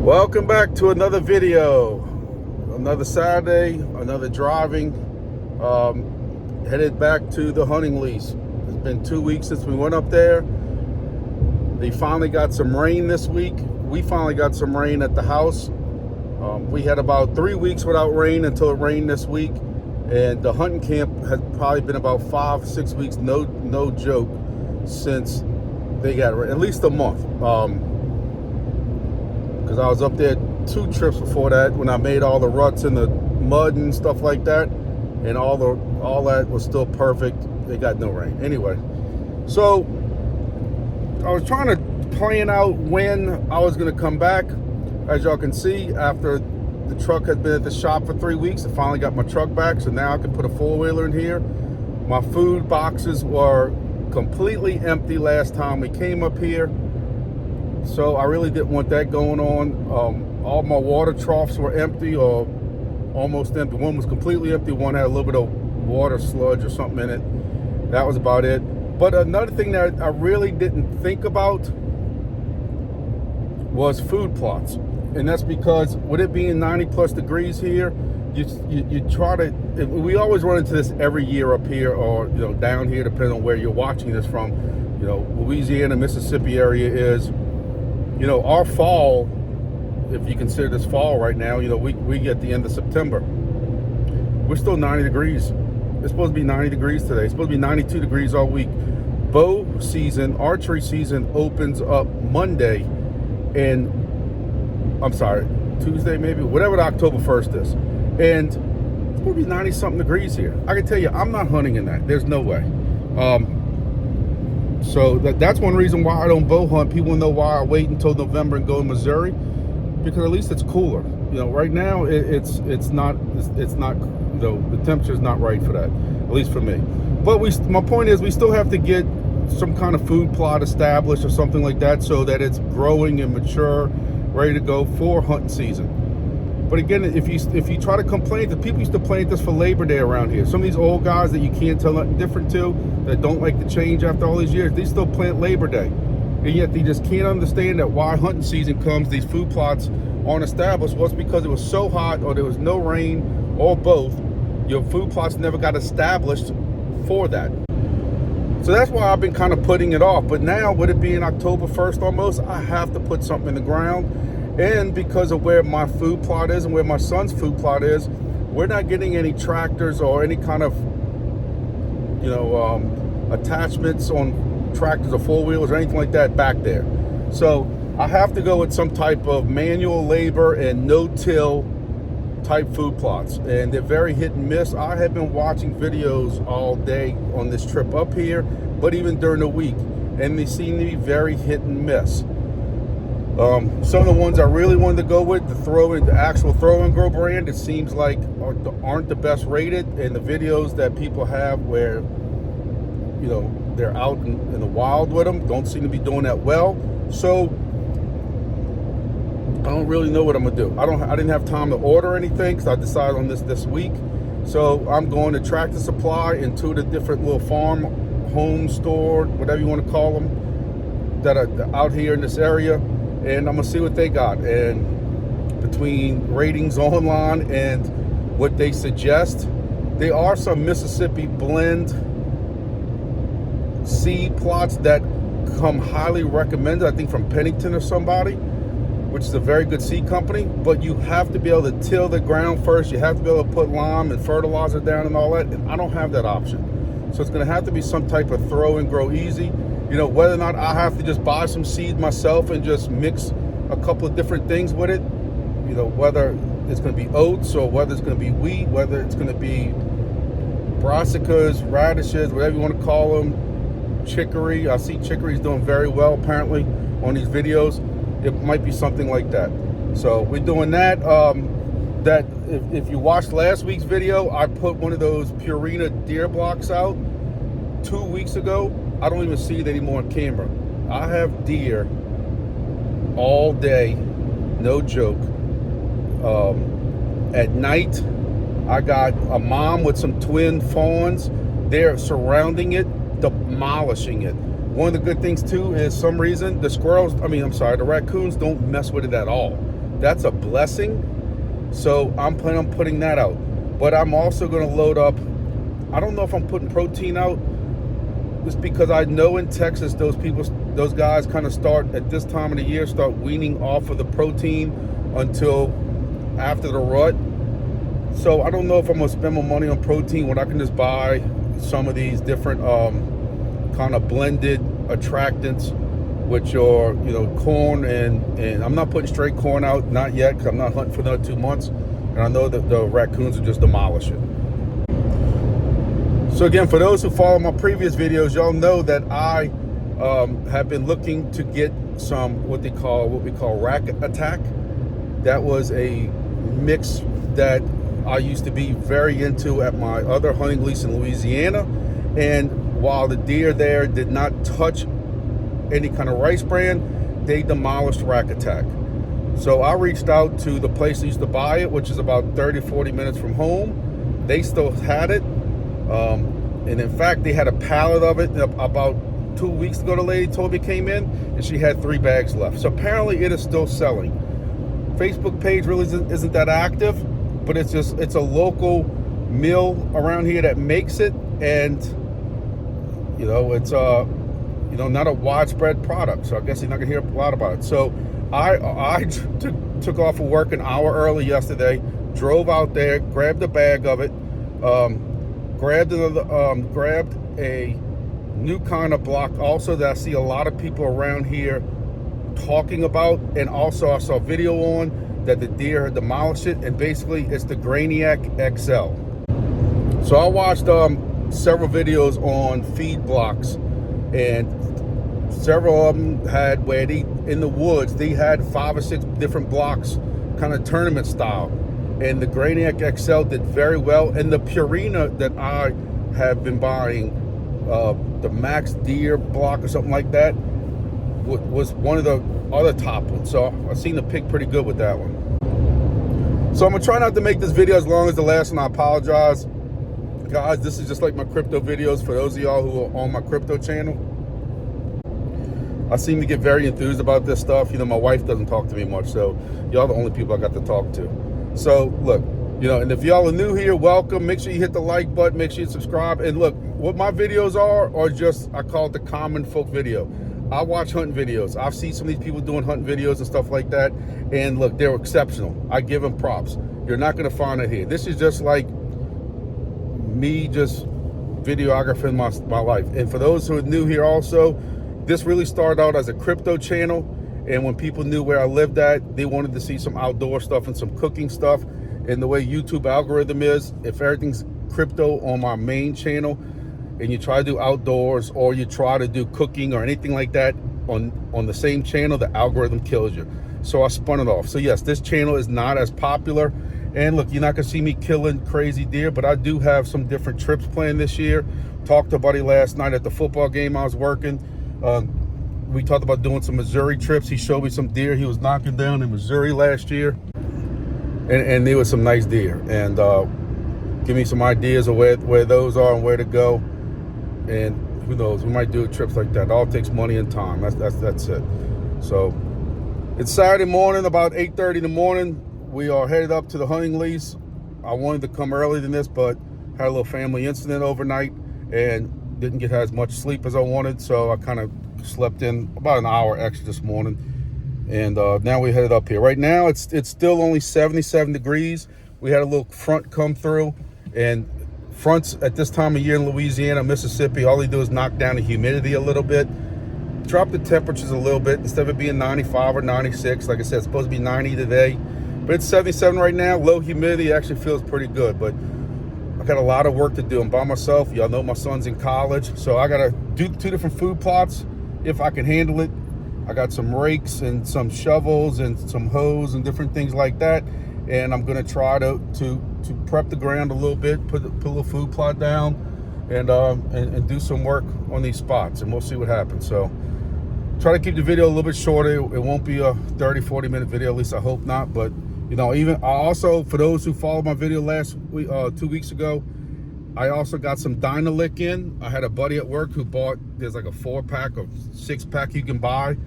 Welcome back to another video. Another Saturday, another driving. Headed back to the hunting lease. It's been 2 weeks since we went up there. They finally got some rain this week. We finally got some rain at the house. We had about 3 weeks without rain until it rained this week. And the hunting camp has probably been about 5-6 weeks, no joke, since they got rain. At least a month. Because I was up there 2 trips before that when I made all the ruts in the mud and stuff like that, and all that was still perfect. They got no rain. Anyway, so I was trying to plan out when I was going to come back. As y'all can see, after the truck had been at the shop for 3 weeks, I finally got my truck back, so now I can put a four-wheeler in here. My food boxes were completely empty last time we came up here, so I really didn't want that going on. All my water troughs were empty or almost empty. One was completely empty. One had a little bit of water sludge or something in it. That was about it. But another thing that I really didn't think about was food plots. And that's because with it being 90 plus degrees here, you try to, we always run into this every year up here, or down here, depending on where you're watching this from. Louisiana, Mississippi area is, our fall, if you consider this fall right now, we get the end of September. We're still 90 degrees. It's supposed to be 90 degrees today. It's supposed to be 92 degrees all week. Bow season, archery season opens up Monday, and I'm sorry, Tuesday maybe, whatever the October 1st is. And it's going to be 90 something degrees here. I can tell you, I'm not hunting in that. There's no way. So that's one reason why I don't bow hunt. People know why I wait until November and go to Missouri, because at least it's cooler. Right now it's not the temperature's not right for that, at least for me. But my point is, we still have to get some kind of food plot established or something like that, so that it's growing and mature, ready to go for hunting season. But again, if you try to complain, the people used to plant this for Labor Day around here. Some of these old guys that you can't tell nothing different to, that don't like to change after all these years, they still plant Labor Day. And yet they just can't understand that why hunting season comes, these food plots aren't established. Well, it's because it was so hot, or there was no rain, or both. Your food plots never got established for that. So that's why I've been kind of putting it off. But now, with it being October 1st almost, I have to put something in the ground. And because of where my food plot is and where my son's food plot is, we're not getting any tractors or any kind of, attachments on tractors or four-wheelers or anything like that back there. So I have to go with some type of manual labor and no-till type food plots. And they're very hit and miss. I have been watching videos all day on this trip up here, but even during the week, and they seem to be very hit and miss. Some of the ones I really wanted to go with, the actual throw and grow brand, it seems like aren't the best rated. And the videos that people have where, they're out in the wild with them, don't seem to be doing that well. So I don't really know what I'm gonna do. I didn't have time to order anything, because I decided on this week. So I'm going to Tractor Supply and 2 of the different little farm, home store, whatever you want to call them, that are out here in this area. And I'm gonna see what they got. And between ratings online and what they suggest, there are some Mississippi blend seed plots that come highly recommended, I think from Pennington or somebody, which is a very good seed company. But you have to be able to till the ground first. You have to be able to put lime and fertilizer down and all that. And I don't have that option. So it's gonna have to be some type of throw and grow easy. Whether or not I have to just buy some seed myself and just mix a couple of different things with it, whether it's going to be oats or whether it's going to be wheat, whether it's going to be brassicas, radishes, whatever you want to call them, chicory. I see chicory's doing very well apparently on these videos. It might be something like that. So we're doing that. That if you watched last week's video, I put one of those Purina deer blocks out 2 weeks ago. I don't even see it anymore on camera. I have deer all day, no joke. At night, I got a mom with some twin fawns. They're surrounding it, demolishing it. One of the good things too is, some reason, the raccoons don't mess with it at all. That's a blessing. So I'm planning on putting that out. But I'm also going to load up, I don't know if I'm putting protein out, just because I know in Texas those guys kind of start at this time of the year, start weaning off of the protein until after the rut. So I don't know if I'm going to spend my money on protein when I can just buy some of these different kind of blended attractants, which are, you know, corn and I'm not putting straight corn out, not yet, because I'm not hunting for another 2 months, and I know that the raccoons will just demolish it. So again, for those who follow my previous videos, y'all know that I have been looking to get some what we call Rak Atak. That was a mix that I used to be very into at my other hunting lease in Louisiana, and while the deer there did not touch any kind of rice bran, they demolished Rak Atak. So I reached out to the place that used to buy it, which is about 30-40 minutes from home. They still had it, and in fact they had a pallet of it. About 2 weeks ago, the lady told me came in and she had 3 bags left. So apparently it is still selling. Facebook page really isn't that active, but it's a local mill around here that makes it, and you know, it's you know, not a widespread product, so I guess you're not gonna hear a lot about it. So I took off of work an hour early yesterday, drove out there, grabbed a bag of it, grabbed a new kind of block also that I see a lot of people around here talking about, and also I saw a video on that the deer had demolished it, and basically it's the Dynalik XL. So I watched several videos on feed blocks, and several of them had where in the woods they had 5 or 6 different blocks, kind of tournament style, and the Dynalik XL did very well. And the Purina that I have been buying, the Max Deer block or something like that, was one of the other top ones. So I seen the pick pretty good with that one. So I'm gonna try not to make this video as long as the last one. I apologize, guys. This is just like my crypto videos for those of y'all who are on my crypto channel. I seem to get very enthused about this stuff. You know, my wife doesn't talk to me much, so y'all the only people I got to talk to. So look, you know, and if y'all are new here, welcome. Make sure you hit the like button, make sure you subscribe. And look, what my videos are just, I call it the common folk video. I watch hunting videos. I've seen some of these people doing hunting videos and stuff like that, and look, they're exceptional. I give them props. You're not gonna find it here. This is just like me just videographing my life. And for those who are new here also, this really started out as a crypto channel, and when people knew where I lived at, they wanted to see some outdoor stuff and some cooking stuff. And the way YouTube algorithm is, if everything's crypto on my main channel and you try to do outdoors or you try to do cooking or anything like that on the same channel, the algorithm kills you. So I spun it off. So yes, this channel is not as popular, and look, you're not gonna see me killing crazy deer, but I do have some different trips planned this year. Talked to a buddy last night at the football game I was working. We talked about doing some Missouri trips. He showed me some deer he was knocking down in Missouri last year, and there was some nice deer, and give me some ideas of where those are and where to go. And who knows, we might do trips like that. It all takes money and time. That's it. So it's Saturday morning, about 8:30 in the morning. We are headed up to the hunting lease. I wanted to come earlier than this, but had a little family incident overnight and didn't get as much sleep as I wanted, so I kind of slept in about an hour extra this morning, and now we're headed up here. Right now it's still only 77 degrees. We had a little front come through, and fronts at this time of year in Louisiana, Mississippi, all they do is knock down the humidity a little bit, drop the temperatures a little bit. Instead of it being 95 or 96, like I said, it's supposed to be 90 today, but it's 77 right now. Low humidity actually feels pretty good, but I got a lot of work to do. I'm by myself. Y'all know my son's in college, so I gotta do 2 different food plots if I can handle it. I got some rakes and some shovels and some hose and different things like that, and I'm gonna try to prep the ground a little bit, put a little food plot down, and do some work on these spots, and we'll see what happens. So try to keep the video a little bit shorter. It won't be a 30-40 minute video, at least I hope not. But you know, even I also, for those who followed my video last week, 2 weeks ago, I also got some Dynalik in. I had a buddy at work who bought, there's like a 4-pack or 6-pack you can buy.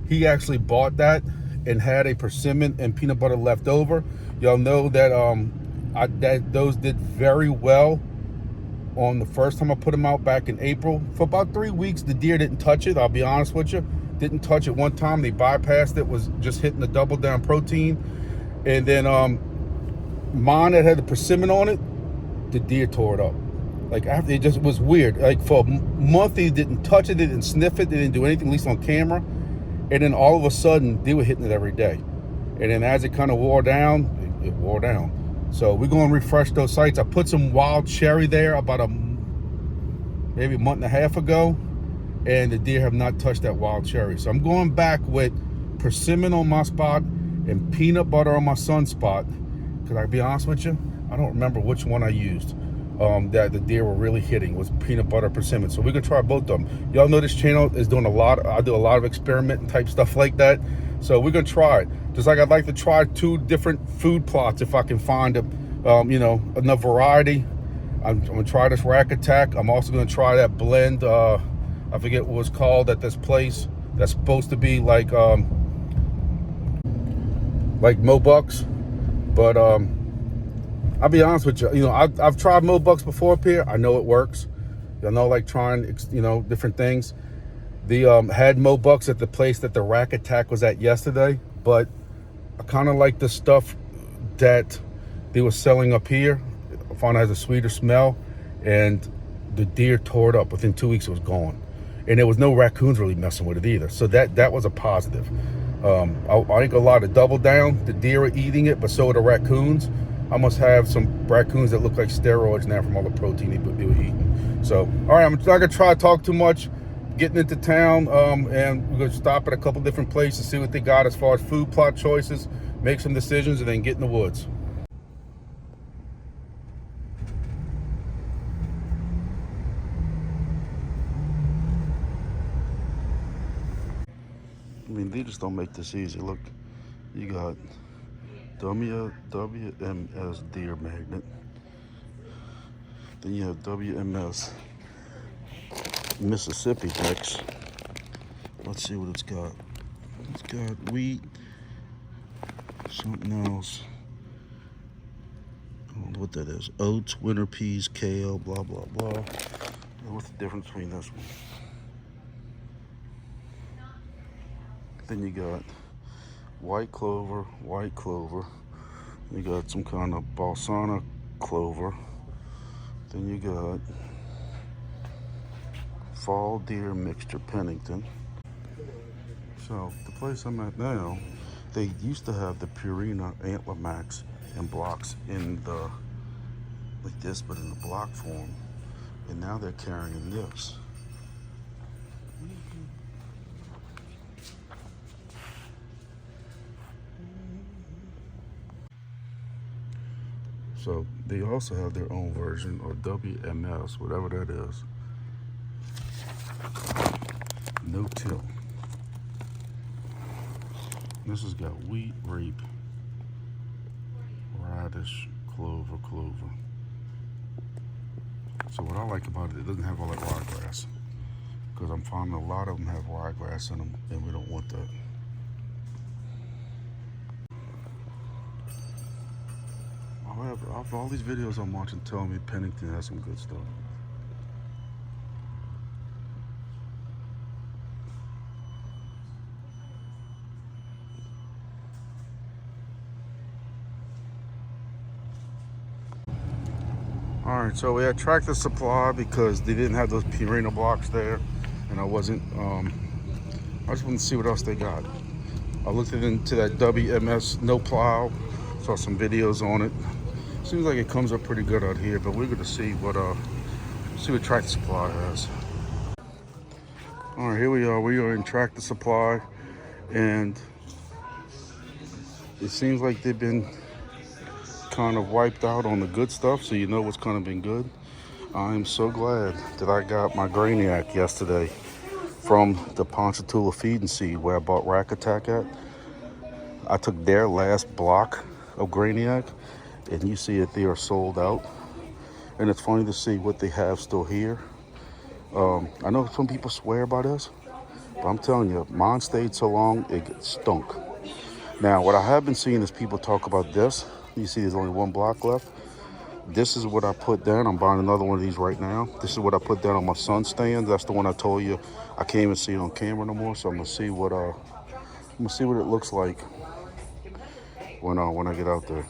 He actually bought that, and had a persimmon and peanut butter left over. Y'all know that those did very well on the first time I put them out back in April. For about 3 weeks, the deer didn't touch it. I'll be honest with you. Didn't touch it one time. They bypassed it, was just hitting the double down protein. And then mine that had the persimmon on it, the deer tore it up. Like, after, it just was weird. Like, for a month, they didn't touch it, they didn't sniff it, they didn't do anything, at least on camera. And then all of a sudden, they were hitting it every day. And then as it kind of wore down, it wore down. So we're going to refresh those sites. I put some wild cherry there about maybe a month and a half ago, and the deer have not touched that wild cherry. So I'm going back with persimmon on my spot and peanut butter on my son's spot. Because I'll be honest with you, I don't remember which one I used that the deer were really hitting, was peanut butter persimmon. So we're gonna try both of them. Y'all know this channel is doing I do a lot of experiment type stuff like that. So we're gonna try it. Just like I'd like to try 2 different food plots if I can find enough variety. I'm gonna try this Rak Atak. I'm also gonna try that blend. I forget what it's called at this place. That's supposed to be like Mobucks, but I'll be honest with you. I've tried Mobucks before up here. I know it works. Y'all know, like, trying different things. The had Mobucks at the place that the Rak Atak was at yesterday, but I kind of like the stuff that they were selling up here. I found it has a sweeter smell, and the deer tore it up. Within 2 weeks, it was gone, and there was no raccoons really messing with it either. So that was a positive. I ain't gonna lie, to double down, the deer are eating it, but so are the raccoons. I must have some raccoons that look like steroids now from all the protein they were eating. So, all right, I'm not gonna try to talk too much. Getting into town, and we're gonna stop at a couple different places, see what they got as far as food plot choices, make some decisions, and then get in the woods. I mean, they just don't make this easy. Look, you got WMS deer magnet. Then you have WMS Mississippi mix. Let's see what it's got. It's got wheat, something else. I don't know what that is. Oats, winter peas, kale, blah, blah, blah. What's the difference between this one? Then you got white clover. You got some kind of balsamic clover. Then you got fall deer mixture Pennington. So the place I'm at now, they used to have the Purina Antler Max in blocks in the, like this, but in the block form. And now they're carrying this. So they also have their own version, or WMS, whatever that is. No till. This has got wheat, rape, radish, clover. So what I like about it doesn't have all that ryegrass, because I'm finding a lot of them have ryegrass in them, and we don't want that. However, after all these videos I'm watching tell me Pennington has some good stuff. All right, so we had Tractor Supply because they didn't have those Purina blocks there, and I just wanted to see what else they got. I looked into that WMS no plow, saw some videos on it. Seems like it comes up pretty good out here, but we're gonna see what Tractor Supply has. All right, here we are. We are in Tractor Supply, and it seems like they've been kind of wiped out on the good stuff, so you know what's kind of been good. I am so glad that I got my Grainiac yesterday from the Ponchatoula Feed and Seed where I bought Rak Atak at. I took their last block of Grainiac, and you see that they are sold out. And it's funny to see what they have still here. I know some people swear by this, but I'm telling you, mine stayed so long it stunk. Now, what I have been seeing is people talk about this. You see there's only one block left. This is what I put down. I'm buying another one of these right now. This is what I put down on my sun stand. That's the one I told you I can't even see it on camera no more. So I'm gonna see what it looks like when I get out there.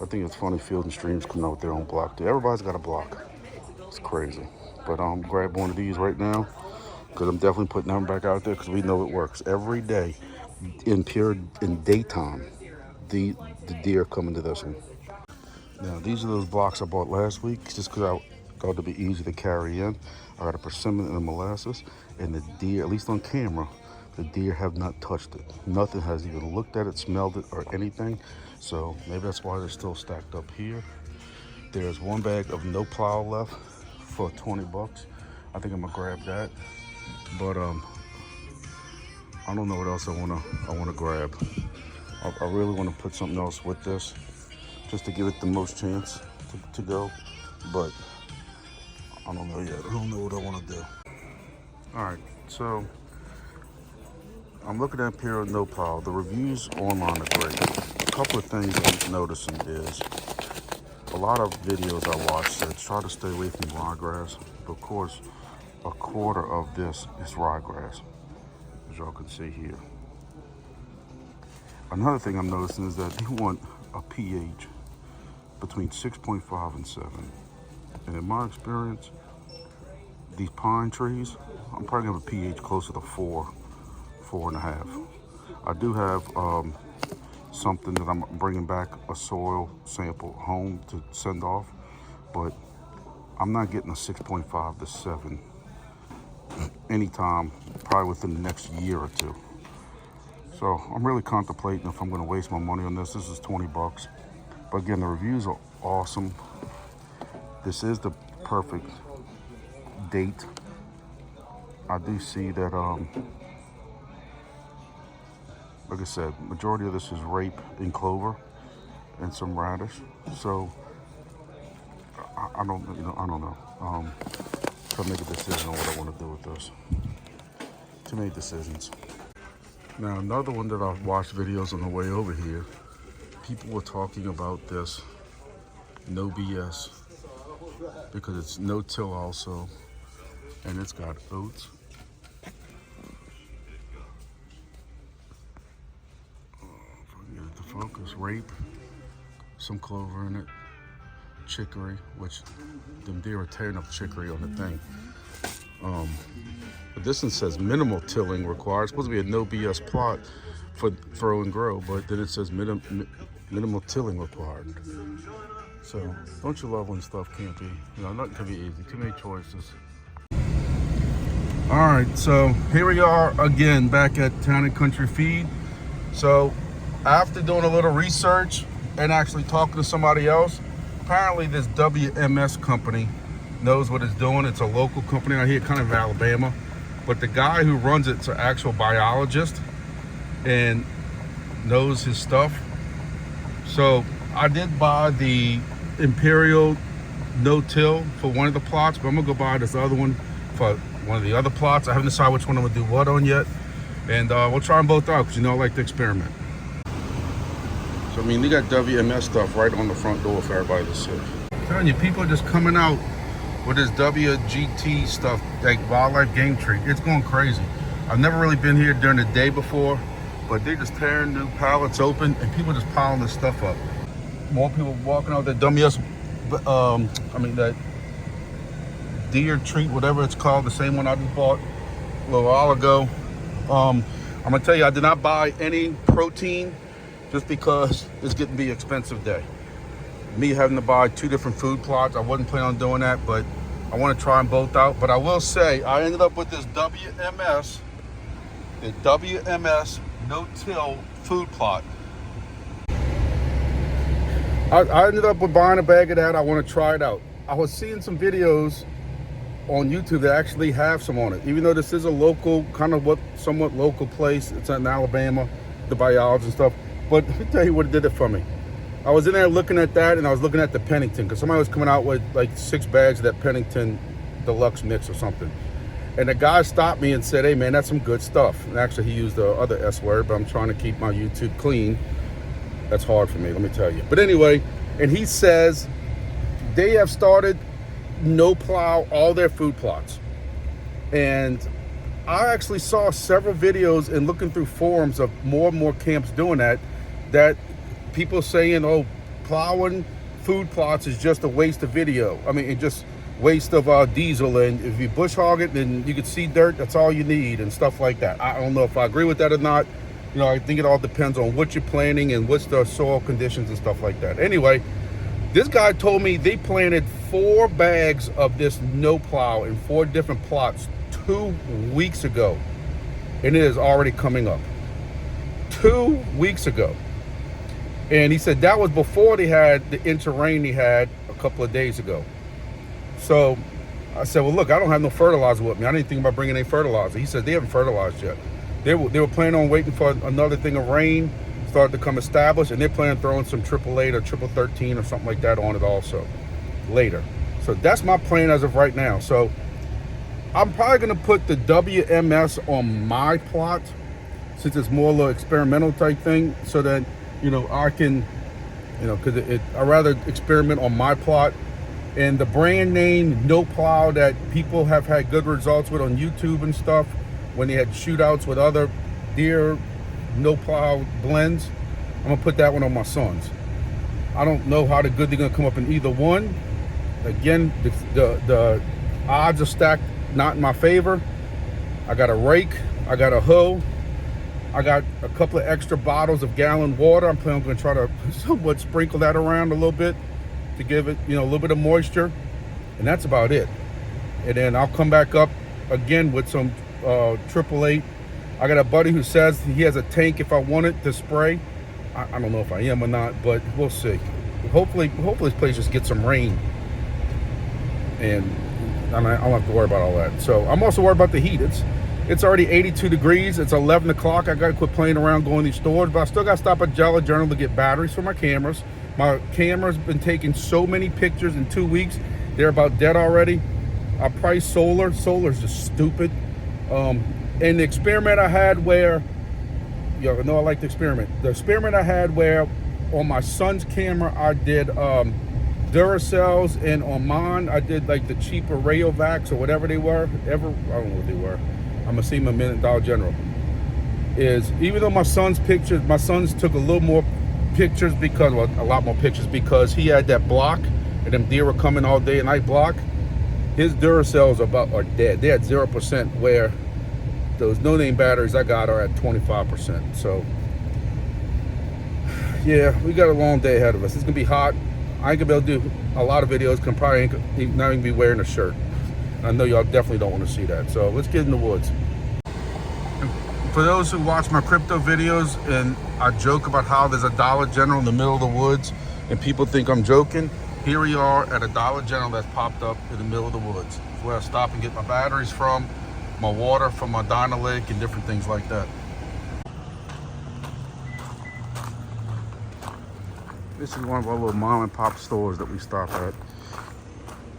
I think it's funny Field and Streams coming out with their own block there. Everybody's got a block. It's crazy. But I'm grab one of these right now because I'm definitely putting them back out there because we know it works every day in daytime. The deer come into this one. Now these are those blocks I bought last week just because I thought it'd be easy to carry in. I got a persimmon and a molasses, and the deer, at least on camera, the deer have not touched it. Nothing has even looked at it, smelled it, or anything. So maybe that's why they're still stacked up here. There's one bag of no plow left for 20 bucks. I think I'm gonna grab that. But I don't know what else I wanna grab. I really wanna put something else with this just to give it the most chance to go. But I don't know yet. I don't know what I wanna do. All right, so I'm looking at Imperial No Plow. The reviews online are great. A couple of things I'm noticing is a lot of videos I watch that try to stay away from ryegrass. But of course, a quarter of this is ryegrass, as y'all can see here. Another thing I'm noticing is that they want a pH between 6.5 and 7. And in my experience, these pine trees, I'm probably gonna have a pH closer to 4, 4.5. I do have something that I'm bringing back, a soil sample home to send off, but I'm not getting a 6.5 to 7 anytime, probably within the next year or two. So I'm really contemplating if I'm gonna waste my money on this. This is 20 bucks. But again, the reviews are awesome. This is the perfect date. I do see that, like I said, majority of this is rape and clover and some radish. So I don't know. Try to make a decision on what I want to do with this. Too many decisions. Now, another one that I've watched videos on the way over here, people were talking about this no BS because it's no-till also, and it's got oats. If I can get it to focus, rape, some clover in it, chicory, which them deer are tearing up chicory on the thing. But this one says minimal tilling required. It's supposed to be a no BS plot for throw and grow, but then it says minimal tilling required. So don't you love when stuff can't be, nothing can be easy. Too many choices. All right, so here we are again back at Town and Country Feed. So after doing a little research and actually talking to somebody else, apparently this WMS company knows what it's doing. It's a local company out here, kind of Alabama. But the guy who runs it's an actual biologist and knows his stuff. So I did buy the Imperial no-till for one of the plots, but I'm gonna go buy this other one for one of the other plots. I haven't decided which one I'm gonna do what on yet. And we'll try them both out because I like to experiment. So I mean, they got WMS stuff right on the front door for everybody to see. I'm telling you, people are just coming out with this WGT stuff, like wildlife game treat. It's going crazy. I've never really been here during the day before, but they're just tearing new pallets open and people just piling this stuff up. More people walking out with that WMS, that deer treat, whatever it's called, the same one I just bought a little while ago. I'm gonna tell you, I did not buy any protein just because it's getting to be an expensive day. Me having to buy 2 different food plots, I wasn't planning on doing that, but I want to try them both out. But I will say, I ended up with this WMS, the WMS no-till food plot. I ended up with buying a bag of that. I want to try it out. I was seeing some videos on YouTube that actually have some on it. Even though this is a local, somewhat local place, it's in Alabama, the biology and stuff. But let me tell you what it did it for me. I was in there looking at that, and I was looking at the Pennington, because somebody was coming out with like 6 bags of that Pennington Deluxe mix or something. And the guy stopped me and said, hey man, that's some good stuff. And actually he used the other S word, but I'm trying to keep my YouTube clean. That's hard for me, let me tell you. But anyway, and he says they have started no plow all their food plots. And I actually saw several videos and looking through forums of more and more camps doing that people saying, oh, plowing food plots is just a waste of video. I mean, it just waste of diesel, and if you bush hog it, then you can see dirt, that's all you need, and stuff like that. I don't know if I agree with that or not. You know, I think it all depends on what you're planting and what's the soil conditions and stuff like that. Anyway, this guy told me they planted 4 bags of this no plow in 4 different plots 2 weeks ago, and it is already coming up. 2 weeks ago. And he said that was before they had the inch of rain they had a couple of days ago. So I said, well, look, I don't have no fertilizer with me. I didn't think about bringing any fertilizer. He said they haven't fertilized yet. They were planning on waiting for another thing of rain start to come established, and they're planning on throwing some 888 or 13 or something like that on it also later. So that's my plan as of right now. So I'm probably going to put the WMS on my plot, since it's more of an experimental type thing, so that, you know, I can, you know, because I'd rather experiment on my plot. And the brand name No Plow that people have had good results with on YouTube and stuff, when they had shootouts with other deer No Plow blends, I'm gonna put that one on my sons. I don't know how good they're gonna come up in either one. Again, the odds are stacked not in my favor. I got a rake, I got a hoe, I got a couple of extra bottles of gallon water. I'm planning on try to somewhat sprinkle that around a little bit to give it, you know, a little bit of moisture, and that's about it. And then I'll come back up again with some 888. I got a buddy who says he has a tank if I want it to spray. I don't know if I am or not, but we'll see. Hopefully this place just gets some rain, and I don't have to worry about all that. So I'm also worried about the heat. It's already 82 degrees. It's 11 o'clock. I got to quit playing around going to these stores, but I still got to stop at Dollar General to get batteries for my cameras. My camera's been taking so many pictures in 2 weeks. They're about dead already. I priced solar. Solar's just stupid. And the experiment I had where, you know I like the experiment. The experiment I had where on my son's camera I did Duracells, and on mine I did like the cheaper Rayovacs or whatever they were. I don't know what they were. I'm gonna see them in a minute at Dollar General. Is even though my son's took a little more pictures because, well, a lot more pictures because he had that block and them deer were coming all day and night block. His Duracells are dead. They're at 0%, where those no-name batteries I got are at 25%. So yeah, we got a long day ahead of us. It's gonna be hot. I ain't gonna be able to do a lot of videos because I'm probably not even be wearing a shirt. I know y'all definitely don't want to see that. So let's get in the woods. For those who watch my crypto videos and I joke about how there's a Dollar General in the middle of the woods and people think I'm joking, here we are at a Dollar General that's popped up in the middle of the woods. It's where I stop and get my batteries from, my water from my Dynalik, and different things like that. This is one of our little mom and pop stores that we stop at.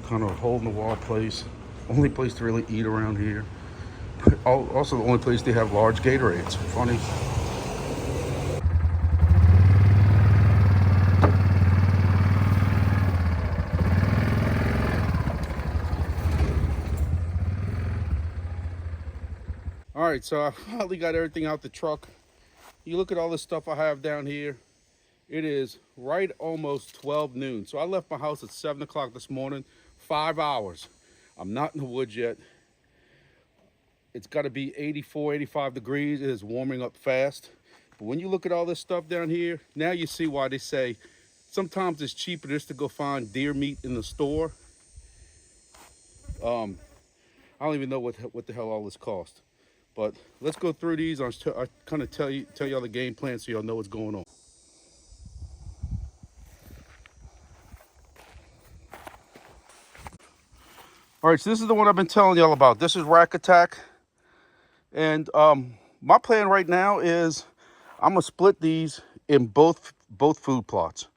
Kind of hole in the wall place. Only place to really eat around here. Also the only place they have large Gatorades. Funny. All right, so I finally got everything out the truck. You look at all this stuff I have down here. It is right almost 12 noon. So I left my house at 7 o'clock this morning, 5 hours. I'm not in the woods yet. It's got to be 84, 85 degrees. It is warming up fast. But when you look at all this stuff down here, now you see why they say sometimes it's cheaper just to go find deer meat in the store. I don't even know what the hell all this cost. But let's go through these. I kind of tell y'all the game plan so y'all know what's going on. All right, so this is the one I've been telling y'all about. This is Rak Atak. And my plan right now is I'm gonna split these in both food plots,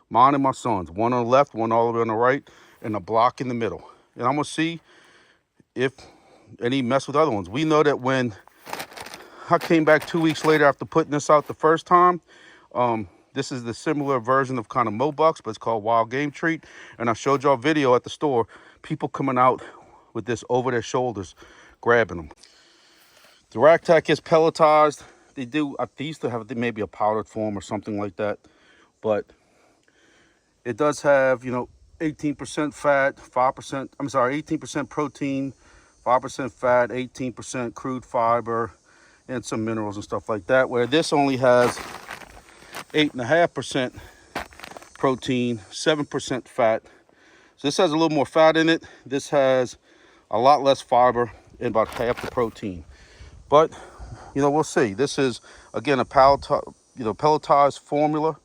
mine and my son's. One on the left, one all the way on the right, and a block in the middle. And I'm gonna see if any mess with other ones. We know that when I came back 2 weeks later after putting this out the first time, this is the similar version of kind of Mobucks, but it's called Wild Game Treat. And I showed y'all a video at the store, people coming out with this over their shoulders, grabbing them. The Rak Atak is pelletized. They used to have maybe a powdered form or something like that, but it does have, 18% fat, 18% protein, 5% fat, 18% crude fiber, and some minerals and stuff like that, where this only has 8.5% protein, 7% fat. So this has a little more fat in it. This has a lot less fiber and about half the protein. But, we'll see. This is, again, a pelletized formula.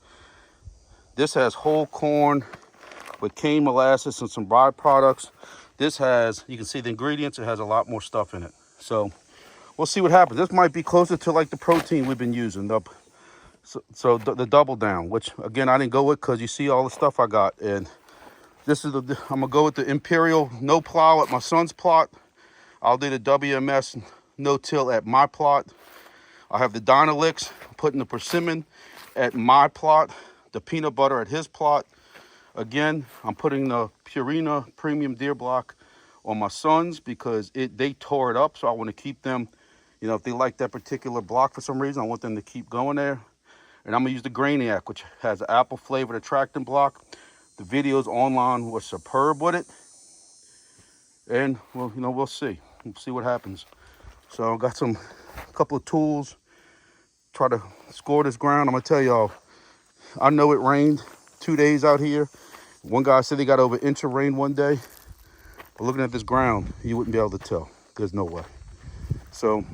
This has whole corn with cane molasses and some byproducts. This has, you can see the ingredients, it has a lot more stuff in it. So we'll see what happens. This might be closer to like the protein we've been using. So the double down, which again, I didn't go with because you see all the stuff I got. And this is I'm gonna go with the Imperial no plow at my son's plot. I'll do the WMS no till at my plot. I have the Dynaliks, putting the Persimmon at my plot, the peanut butter at his plot. Again, I'm putting the Purina premium deer block on my sons because they tore it up. So I want to keep them, if they like that particular block for some reason, I want them to keep going there. And I'm gonna use the Graniac, which has an apple flavored attractant block. The videos online were superb with it. And we'll see. We'll see what happens. So I got a couple of tools, try to score this ground. I'm gonna tell y'all, I know it rained 2 days out here. One guy said he got over an inch of rain one day. But looking at this ground, you wouldn't be able to tell. There's no way. So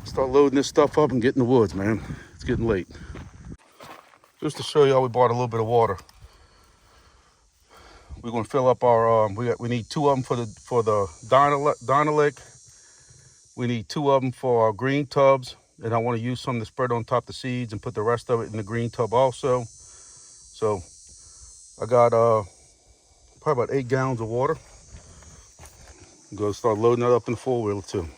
start loading this stuff up and get in the woods, man. It's getting late. Just to show y'all, we bought a little bit of water. We're gonna fill up our. We need 2 of them for the Dynalik. We need 2 of them for our green tubs, and I want to use some to spread on top of the seeds and put the rest of it in the green tub also. So I got probably about 8 gallons of water. I'm gonna start loading that up in the 4-wheeler too.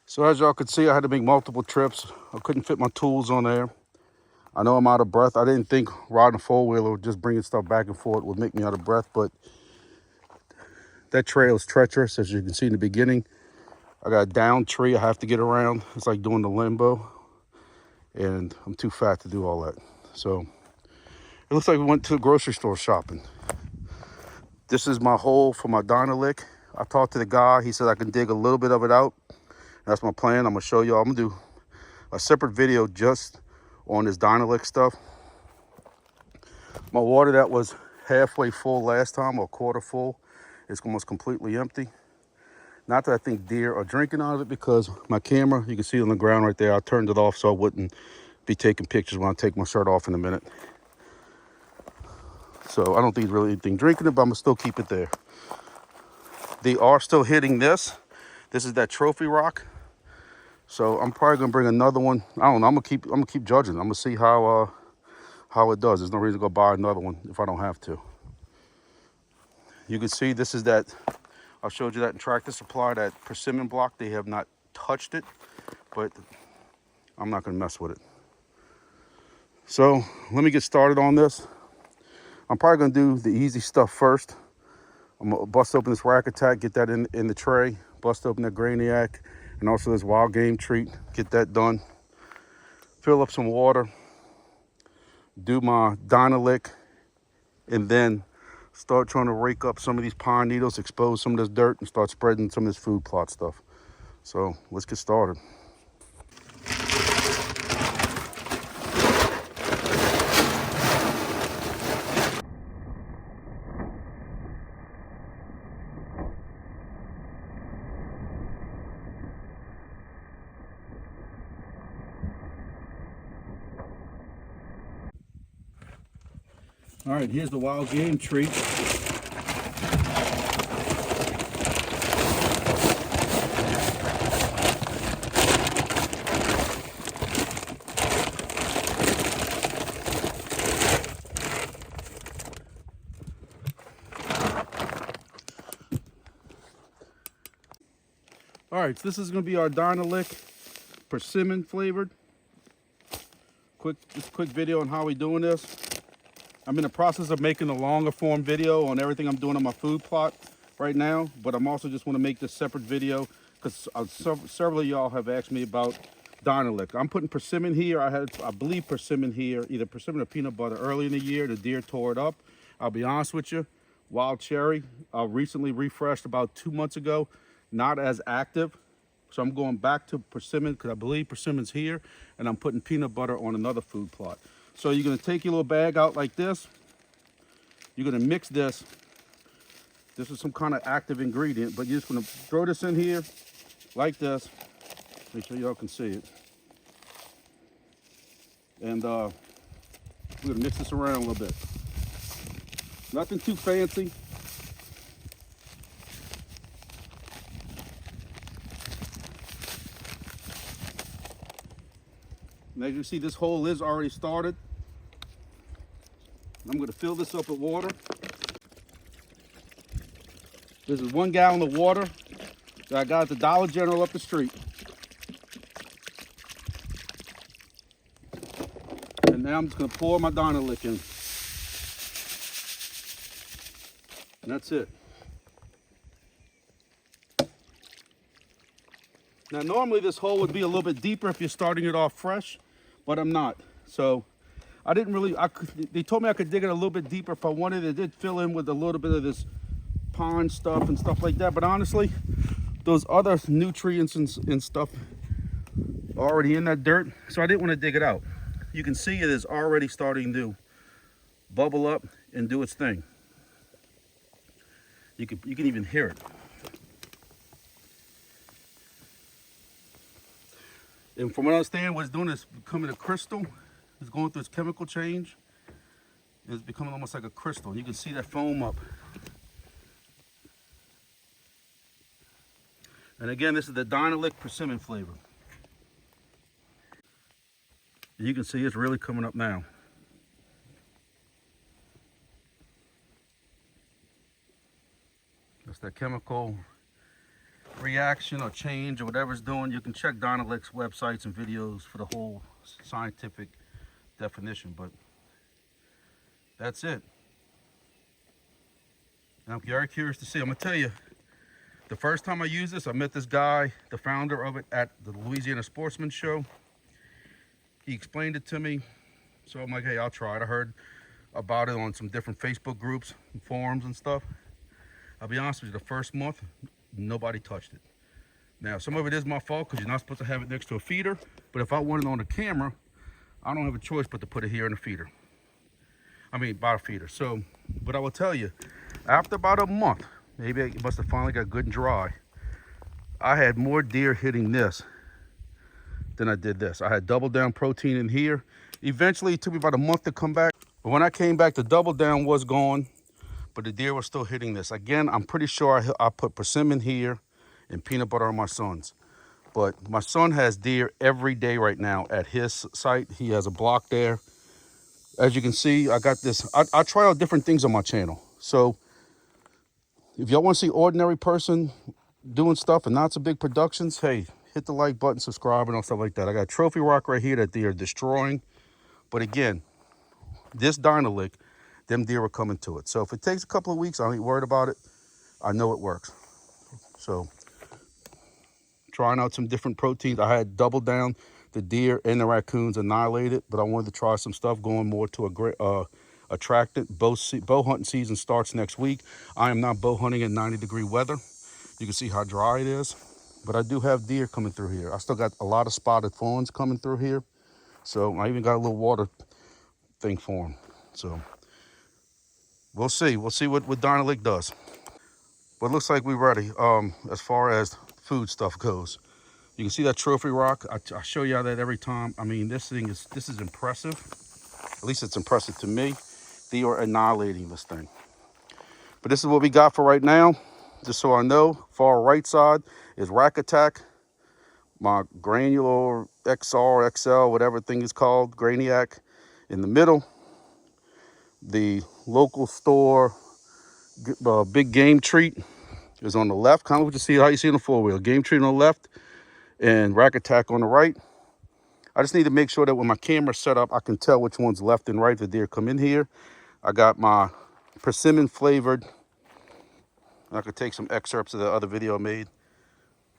So as y'all could see, I had to make multiple trips. I couldn't fit my tools on there. I know I'm out of breath. I didn't think riding a 4-wheeler, just bringing stuff back and forth, would make me out of breath, but that trail is treacherous, as you can see in the beginning. I got a down tree I have to get around. It's like doing the limbo, and I'm too fat to do all that. So it looks like we went to the grocery store shopping. This is my hole for my Dynalik. I talked to the guy. He said I can dig a little bit of it out. That's my plan. I'm gonna show y'all. I'm gonna do a separate video just on this Dynalik stuff. My water that was halfway full last time, or quarter full, is almost completely empty. Not that I think deer are drinking out of it, because my camera, you can see it on the ground right there, I turned it off so I wouldn't be taking pictures when I take my shirt off in a minute. So I don't think there's really anything drinking it, but I'm gonna still keep it there. They are still hitting this. This is that trophy rock. So I'm probably gonna bring another one. I don't know. I'm gonna keep judging. I'm gonna see how it does. There's no reason to go buy another one if I don't have to. You can see this is that. I showed you that in Tractor Supply, that persimmon block. They have not touched it, but I'm not gonna mess with it. So let me get started on this. I'm probably gonna do the easy stuff first. I'm gonna bust open this Rak Atak, get that in the tray, bust open that Graniac, and also this Wild Game Treat, get that done. Fill up some water, do my Dynalik, and then start trying to rake up some of these pine needles, expose some of this dirt, and start spreading some of this food plot stuff. So let's get started. All right, here's the wild game treat. All right, so this is going to be our Dynalik persimmon flavored. Just quick video on how we're doing this. I'm in the process of making a longer form video on everything I'm doing on my food plot right now, but I'm also just want to make this separate video because several of y'all have asked me about Dynalik. I'm putting persimmon here. I believe persimmon here, either persimmon or peanut butter early in the year. The deer tore it up. I'll be honest with you. Wild cherry, recently refreshed about 2 months ago, not as active. So I'm going back to persimmon because I believe persimmon's here, and I'm putting peanut butter on another food plot. So you're gonna take your little bag out like this. You're gonna mix this. This is some kind of active ingredient, but you're just gonna throw this in here like this. Make sure y'all can see it. And we're gonna mix this around a little bit. Nothing too fancy. And as you see, this hole is already started. I'm going to fill this up with water. This is 1 gallon of water that I got at the Dollar General up the street. And now I'm just going to pour my Dynalik in. And that's it. Now normally this hole would be a little bit deeper if you're starting it off fresh, but I'm not. So I didn't really, they told me I could dig it a little bit deeper if I wanted. It did fill in with a little bit of this pond stuff and stuff like that. But honestly, those other nutrients and stuff are already in that dirt. So I didn't want to dig it out. You can see it is already starting to bubble up and do its thing. You can even hear it. And from what I understand, what it's doing is becoming a crystal. It's going through its chemical change. It's becoming almost like a crystal. You can see that foam up. And again, this is the Dynalik persimmon flavor. And you can see it's really coming up now. That's that chemical reaction or change or whatever it's doing. You can check Dynalik's websites and videos for the whole scientific definition, but that's it. And I'm very curious to see. I'm gonna tell you, the first time I used this, I met this guy, the founder of it, at the Louisiana Sportsman Show. He explained it to me, so I'm like, hey, I'll try it. I heard about it on some different Facebook groups and forums and stuff. I'll be honest with you, the first month, nobody touched it. Now, some of it is my fault because you're not supposed to have it next to a feeder, but if I want it on the camera, I don't have a choice but to put it here in a feeder. I mean, by a feeder. So, but I will tell you, after about a month, maybe it must have finally got good and dry, I had more deer hitting this than I did this. I had double down protein in here. Eventually, it took me about a month to come back. But when I came back, the double down was gone, but the deer was still hitting this. Again, I'm pretty sure I put persimmon here and peanut butter on my son's. But my son has deer every day right now at his site. He has a block there. As you can see, I got this. I try out different things on my channel. So if y'all want to see ordinary person doing stuff and not some big productions, hey, hit the like button, subscribe, and all stuff like that. I got trophy rock right here that they are destroying. But again, this Dynalik, them deer are coming to it. So if it takes a couple of weeks, I ain't worried about it. I know it works. So trying out some different proteins. I had double down the deer and the raccoons annihilated, but I wanted to try some stuff going more to attractant. Bow hunting season starts next week. I am not bow hunting in 90-degree weather. You can see how dry it is. But I do have deer coming through here. I still got a lot of spotted fawns coming through here. So I even got a little water thing for them. So we'll see. We'll see what Dynalik does. But it looks like we're ready as far as food stuff goes. You can see that trophy rock. I show y'all that every time. I mean, this is impressive. At least it's impressive to me. They are annihilating this thing. But this is what we got for right now. Just so I know, far right side is Rak Atak. My granular XR, XL, whatever thing is called, Graniac. In the middle, the local store big game treat is on the left. Kind of what you see, how you see on the four-wheel. Game treat on the left and Rak Atak on the right. I just need to make sure that when my camera's set up, I can tell which one's left and right. The deer come in here. I got my persimmon flavored. I could take some excerpts of the other video I made.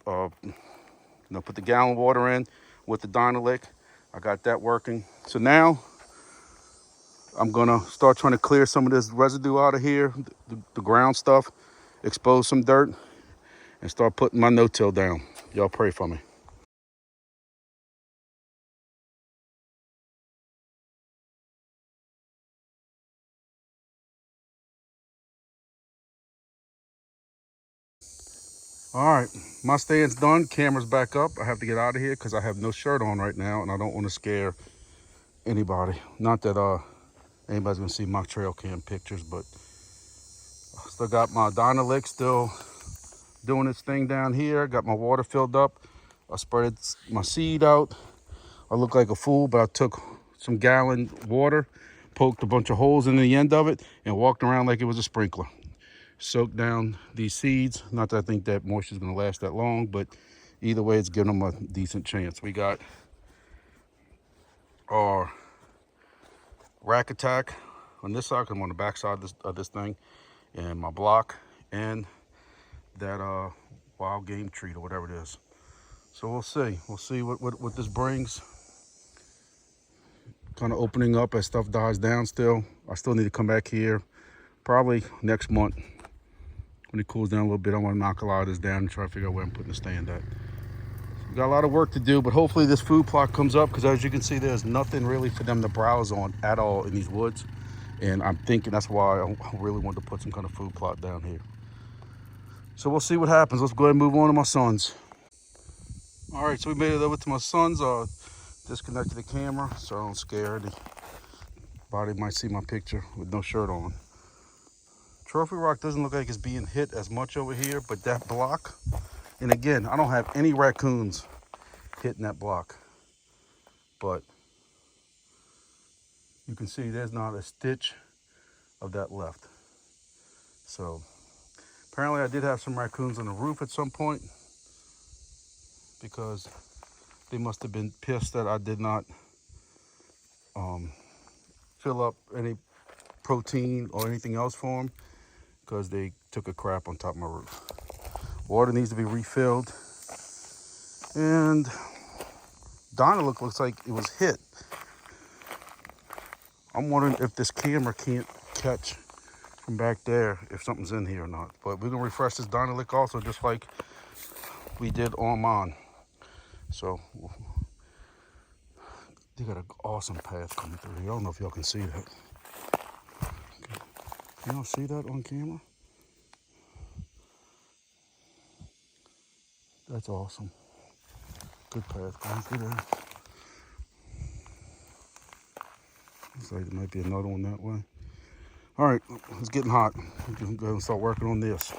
Put the gallon water in with the Dynalik. I got that working. So now I'm gonna start trying to clear some of this residue out of here, the ground stuff, expose some dirt, and start putting my no-till down. Y'all pray for me. All right, my stand's done. Camera's back up. I have to get out of here because I have no shirt on right now, and I don't want to scare anybody. Not that anybody's gonna see my trail cam pictures, but I still got my Dynalik still doing its thing down here. Got my water filled up. I spread my seed out. I look like a fool, but I took some gallon water, poked a bunch of holes in the end of it, and walked around like it was a sprinkler. Soak down these seeds. Not that I think that moisture is going to last that long, but either way, it's giving them a decent chance. We got our Rak Atak on this side, because I'm on the back side of this thing, and my block, and that wild game treat or whatever it is. So we'll see. We'll see what this brings. Kind of opening up as stuff dies down still. I still need to come back here probably next month. When it cools down a little bit, I want to knock a lot of this down and try to figure out where I'm putting the stand at. We got a lot of work to do, but hopefully this food plot comes up, because as you can see, there's nothing really for them to browse on at all in these woods. And I'm thinking that's why I really want to put some kind of food plot down here. So we'll see what happens. Let's go ahead and move on to my sons. All right, so we made it over to my sons. Disconnected the camera so I don't scare anybody. Might see my picture with no shirt on. Trophy rock doesn't look like it's being hit as much over here, but that block, and again, I don't have any raccoons hitting that block, but you can see there's not a stitch of that left. So apparently I did have some raccoons on the roof at some point, because they must have been pissed that I did not fill up any protein or anything else for them, because they took a crap on top of my roof. Water needs to be refilled. And Dynalik looks like it was hit. I'm wondering if this camera can't catch from back there if something's in here or not. But we're gonna refresh this Dynalik also, just like we did on mine. So they got an awesome path coming through here. I don't know if y'all can see that. Can y'all see that on camera? That's awesome. Good path going through there. Looks like there might be another one that way. All right, it's getting hot. We can go and start working on this.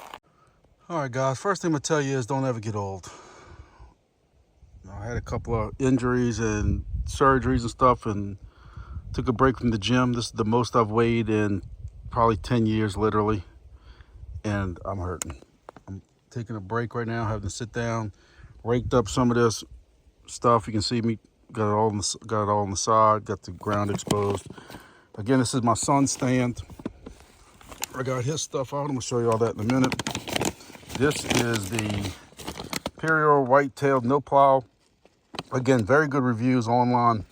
All right, guys, first thing I'm gonna tell you is don't ever get old. I had a couple of injuries and surgeries and stuff, and took a break from the gym. This is the most I've weighed in probably 10 years, literally, and I'm hurting. I'm taking a break right now, having to sit down, raked up some of this stuff. You can see me got it all on the side, got the ground exposed. Again, this is my son's stand. I got his stuff out. I'm gonna show you all that in a minute. This is the Imperial white-tailed no plow. Again, very good reviews online.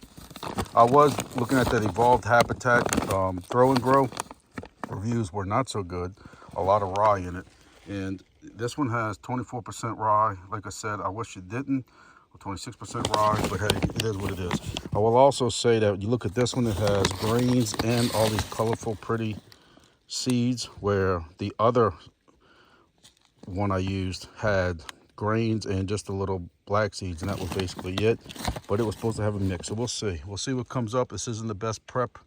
I was looking at that Evolved Habitat Throw and Grow. Reviews were not so good. A lot of rye in it. And this one has 24% rye. Like I said, I wish it didn't. 26% rye, but hey, it is what it is. I will also say that you look at this one, it has grains and all these colorful, pretty seeds, where the other one I used had grains and just a little black seeds, and that was basically it. But it was supposed to have a mix, so we'll see. We'll see what comes up. This isn't the best prep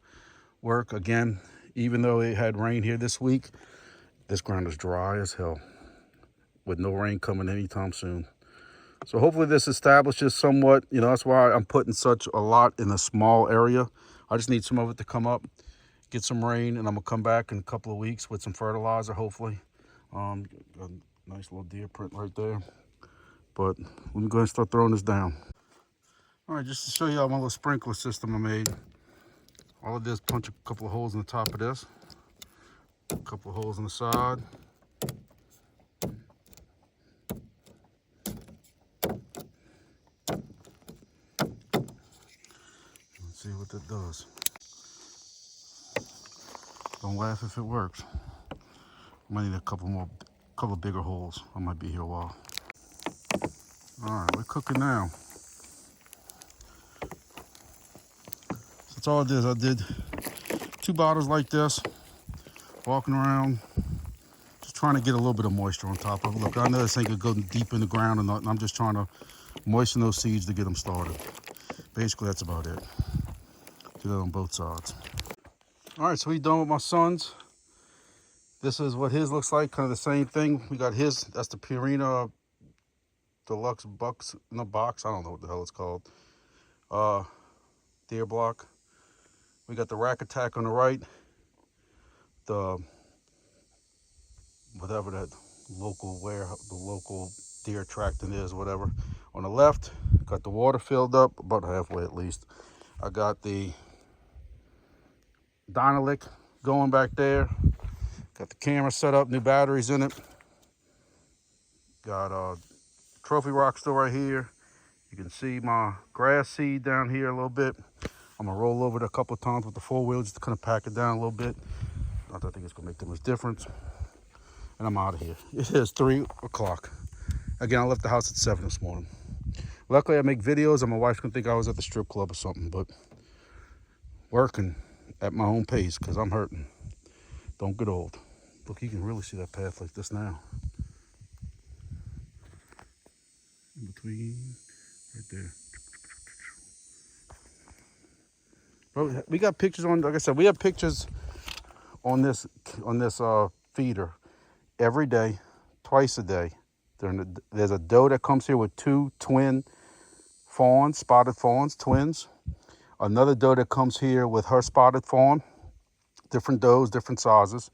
work. Again, even though it had rain here this week, this ground is dry as hell with no rain coming anytime soon. So hopefully this establishes somewhat. You know, that's why I'm putting such a lot in a small area. I just need some of it to come up, get some rain, and I'm gonna come back in a couple of weeks with some fertilizer, hopefully. A nice little deer print right there. But let me go ahead and start throwing this down. All right, just to show you my little sprinkler system I made. All I did is punch a couple of holes in the top of this, a couple of holes on the side. Let's see what that does. Don't laugh if it works. I might need a couple bigger holes. I might be here a while. All right, we're cooking now. So that's all I did. I did 2 bottles like this, walking around, just trying to get a little bit of moisture on top of it. Look, I know this ain't gonna go deep in the ground or nothing. I'm just trying to moisten those seeds to get them started. Basically, that's about it. Do that on both sides. All right, so we done with my son's. This is what his looks like, kind of the same thing. We got his, that's the Purina Deluxe Bucks in the box. I don't know what the hell it's called. Deer block. We got the Rak Atak on the right. The, whatever that the local deer tracting is, whatever. On the left, got the water filled up, about halfway at least. I got the Dynalik going back there. Got the camera set up, new batteries in it. Got trophy rock still right here. You can see my grass seed down here a little bit. I'm gonna roll over it a couple of times with the 4-wheel just to kind of pack it down a little bit. Not that I think it's gonna make that much difference. And I'm out of here. It is 3 o'clock. Again, I left the house at 7 this morning. Luckily, I make videos and my wife's gonna think I was at the strip club or something, but working at my own pace because I'm hurting. Don't get old. Look, you can really see that path like this now. In between, right there. But we got pictures on, like I said, we have pictures on this feeder every day, twice a day. There's a doe that comes here with 2 twin fawns, spotted fawns, twins. Another doe that comes here with her spotted fawn. Different does, different sizes.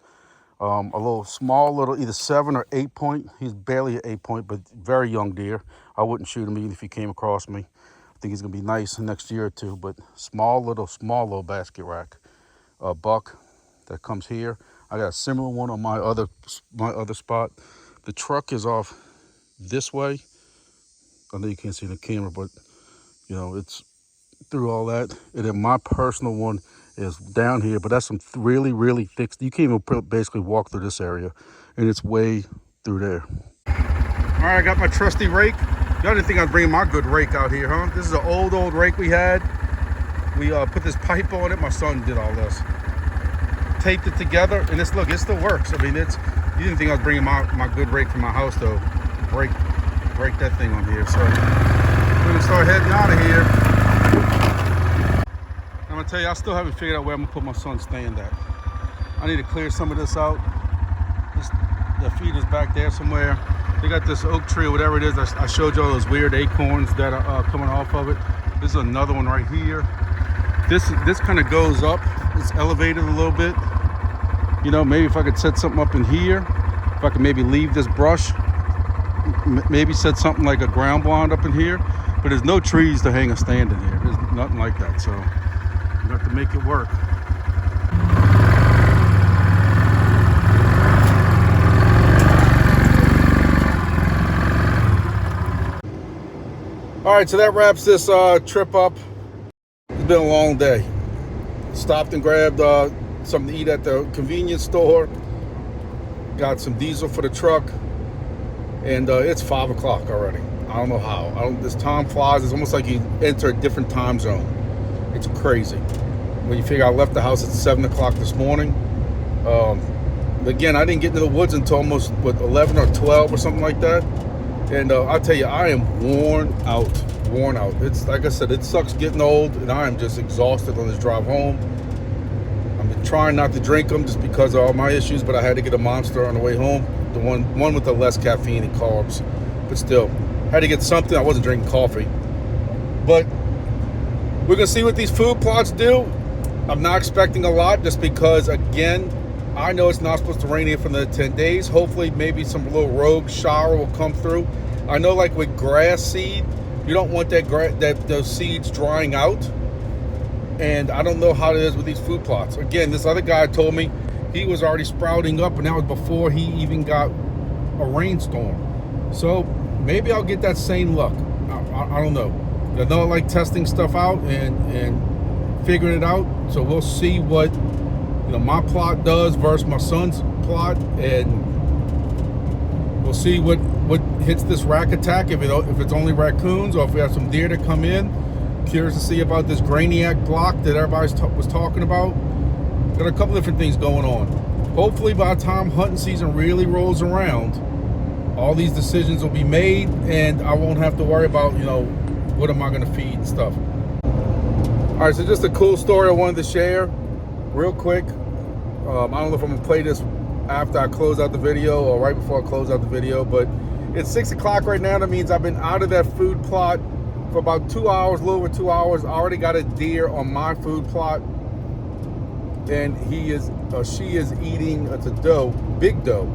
A little small, either 7 or 8 point. He's barely an 8 point, but very young deer. I wouldn't shoot him even if he came across me. I think he's gonna be nice next year or two, but small little basket rack. Buck that comes here. I got a similar one on my other spot. The truck is off this way. I know you can't see the camera, but you know, it's through all that. And then my personal one is down here, but that's some really, really thick. You can't even basically walk through this area, and it's way through there. All right, I got my trusty rake. Y'all didn't think I'd bring my good rake out here, huh? This is an old rake we had. We put this pipe on it. My son did all this. Taped it together, and look, it still works. I mean, you didn't think I was bringing my good rake from my house, though. Break that thing on here. So we're gonna start heading out of here. I'm gonna tell you, I still haven't figured out where I'm gonna put my son's stand at. I need to clear some of this out. The feed is back there somewhere. They got this oak tree or whatever it is. I showed you all those weird acorns that are coming off of it. This is another one right here. This kind of goes up. It's elevated a little bit. You know, maybe if I could set something up in here, if I could maybe leave this brush, maybe set something like a ground blind up in here. But there's no trees to hang a stand in here. There's nothing like that. So you have to make it work. All right, so that wraps this trip up. It's been a long day. Stopped and grabbed something to eat at the convenience store. Got some diesel for the truck. And it's 5 o'clock already. I don't know how. This time flies. It's almost like you enter a different time zone. It's crazy. When you figure I left the house at 7 o'clock this morning. Again, I didn't get into the woods until almost, 11 or 12 or something like that. And I'll tell you, I am worn out. It's like I said, it sucks getting old, and I am just exhausted on this drive home. I've been trying not to drink them just because of all my issues, but I had to get a Monster on the way home. The one with the less caffeine and carbs. But still, had to get something. I wasn't drinking coffee. But we're going to see what these food plots do. I'm not expecting a lot just because, again, I know it's not supposed to rain here for another 10 days. Hopefully, maybe some little rogue shower will come through. I know, like with grass seed, you don't want those seeds drying out. And I don't know how it is with these food plots. Again, this other guy told me he was already sprouting up, and that was before he even got a rainstorm. So maybe I'll get that same luck. I don't know. I know I like testing stuff out and figuring it out. So we'll see what my plot does versus my son's plot, and we'll see what hits this Rak Atak, if it's only raccoons or if we have some deer to come in. Curious to see about this Grainiac block that everybody was talking about. Got a couple different things going on. Hopefully by the time hunting season really rolls around, all these decisions will be made and I won't have to worry about, what am I going to feed and stuff. All right, so just a cool story I wanted to share real quick. I don't know if I'm going to play this after I close out the video or right before I close out the video, but it's 6 o'clock right now. That means I've been out of that food plot for about 2 hours, a little over 2 hours. I already got a deer on my food plot, and she is eating, it's a doe, big doe,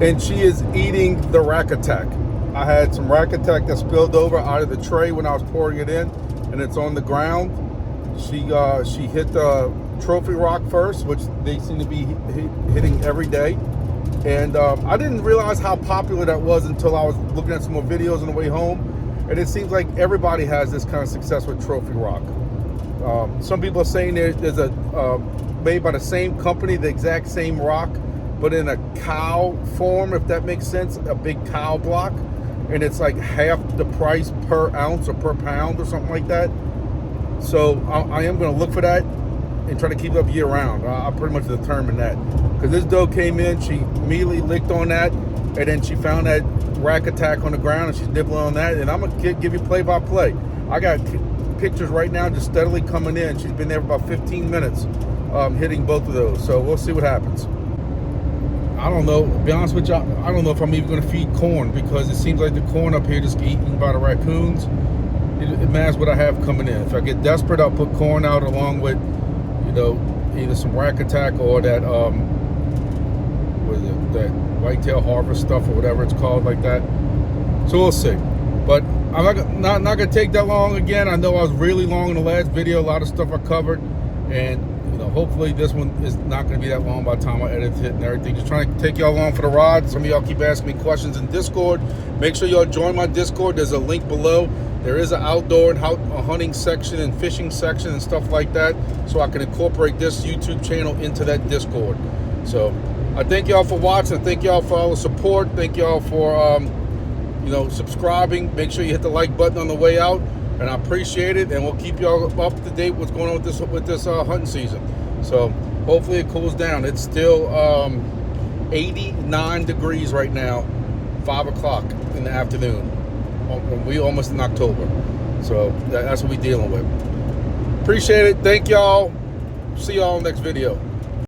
and she is eating the Rak Atak. I had some Rak Atak that spilled over out of the tray when I was pouring it in, and it's on the ground. She hit the trophy rock first, which they seem to be hitting every day. And I didn't realize how popular that was until I was looking at some more videos on the way home. And it seems like everybody has this kind of success with trophy rock. Some people are saying there's a made by the same company, the exact same rock, but in a cow form, if that makes sense, a big cow block. And it's like half the price per ounce or per pound or something like that. So I am going to look for that and try to keep it up year round. I pretty much determined that. Because this doe came in, she immediately licked on that, and then she found that Rak Atak on the ground, and she's nibbling on that. And I'm going to give you play-by-play. I got pictures right now just steadily coming in. She's been there for about 15 minutes hitting both of those. So we'll see what happens. I don't know. To be honest with you, I don't know if I'm even going to feed corn, because it seems like the corn up here just get eaten by the raccoons. It matters what I have coming in. If I get desperate, I'll put corn out along with, either some Rak Atak or that that whitetail harvest stuff or whatever it's called, like that. So we'll see. But I'm not going to take that long. Again, I know I was really long in the last video. A lot of stuff I covered, and hopefully this one is not going to be that long by the time I edit it and everything. Just trying to take y'all along for the ride. Some of y'all keep asking me questions in Discord. Make sure y'all join my Discord. There's a link below. There is an outdoor and hunting section and fishing section and stuff like that, so I can incorporate this YouTube channel into that Discord. So I thank y'all for watching. I thank y'all for all the support. Thank y'all for subscribing. Make sure you hit the like button on the way out, and I appreciate it. And we'll keep y'all up to date what's going on with this hunting season. So hopefully it cools down. It's still 89 degrees right now, 5 o'clock in the afternoon. We almost in October. So that's what we're dealing with. Appreciate it. Thank y'all. See y'all next video.